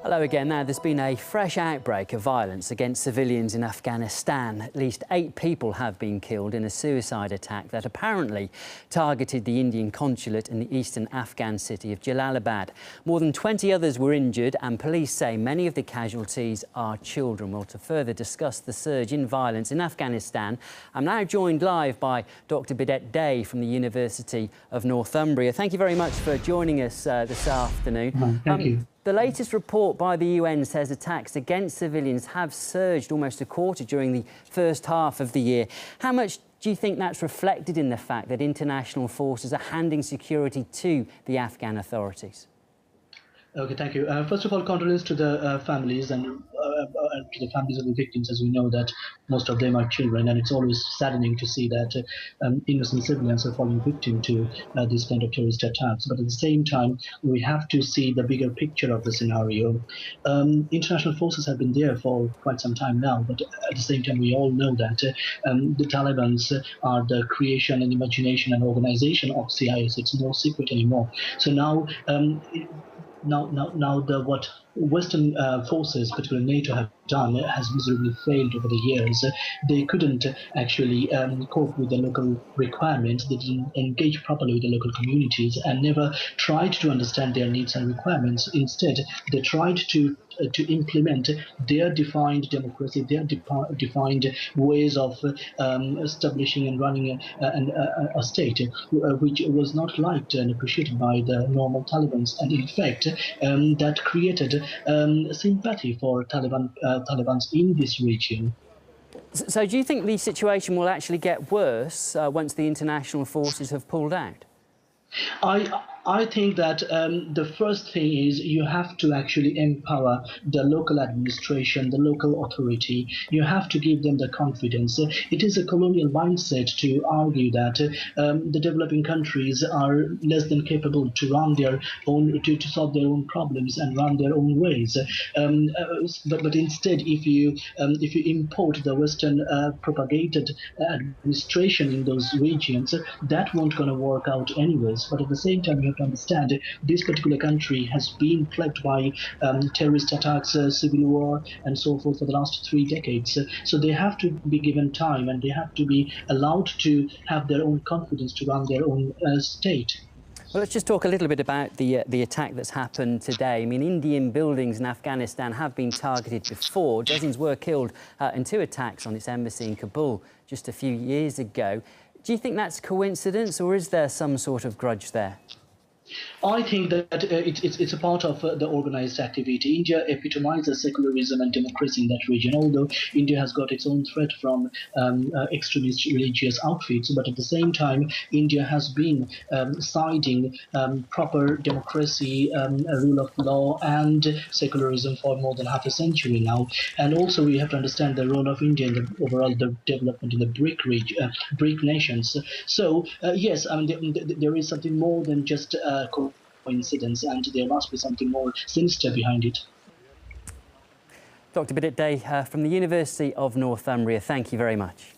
Hello again. Now, there's been a fresh outbreak of violence against civilians in Afghanistan. At least 8 people have been killed in a suicide attack that apparently targeted the Indian consulate in the eastern Afghan city of Jalalabad. More than 20 others were injured, and police say many of the casualties are children. Well, to further discuss the surge in violence in Afghanistan, I'm now joined live by Dr. Bidet Day from the University of Northumbria. Thank you very much for joining us this afternoon. Thank you. The latest report by the UN says attacks against civilians have surged almost a quarter during the first half of the year. How much do you think that's reflected in the fact that international forces are handing security to the Afghan authorities? Okay, thank you. First of all, condolences to the families and to the families of the victims, as we know that most of them are children, and it's always saddening to see that innocent civilians are falling victim to these kind of terrorist attacks. But at the same time, we have to see the bigger picture of the scenario. International forces have been there for quite some time now, but at the same time, we all know that the Taliban are the creation and imagination and organization of CIS. It's no secret anymore. So now. What Western forces, particularly NATO, have done has miserably failed over the years. They couldn't actually cope with the local requirements. They didn't engage properly with the local communities and never tried to understand their needs and requirements. Instead, they tried to implement their defined democracy, their defined ways of establishing and running a state, which was not liked and appreciated by the normal Talibans. And in fact, that created sympathy for Talibans in this region. So do you think the situation will actually get worse once the international forces have pulled out? I think that the first thing is you have to actually empower the local administration, the local authority. You have to give them the confidence. It is a colonial mindset to argue that the developing countries are less than capable to run their own, to solve their own problems and run their own ways. But instead, if you import the Western propagated administration in those regions, that won't going to work out anyways. But at the same time, you have to understand this particular country has been plagued by terrorist attacks, civil war, and so forth for the last 3 decades. So they have to be given time, and they have to be allowed to have their own confidence to run their own state. Well, let's just talk a little bit about the attack that's happened today. I mean, Indian buildings in Afghanistan have been targeted before. Dozens were killed in 2 attacks on its embassy in Kabul just a few years ago. Do you think that's coincidence, or is there some sort of grudge there? I think that it's a part of the organized activity. India epitomizes secularism and democracy in that region, although India has got its own threat from extremist religious outfits. But at the same time, India has been siding proper democracy, rule of law and secularism for more than half a century now. And also we have to understand the role of India in the overall development in the BRIC nations. So yes, I mean, there is something more than just coincidence, and there must be something more sinister behind it. Dr. Bidet Day from the University of Northumbria, thank you very much.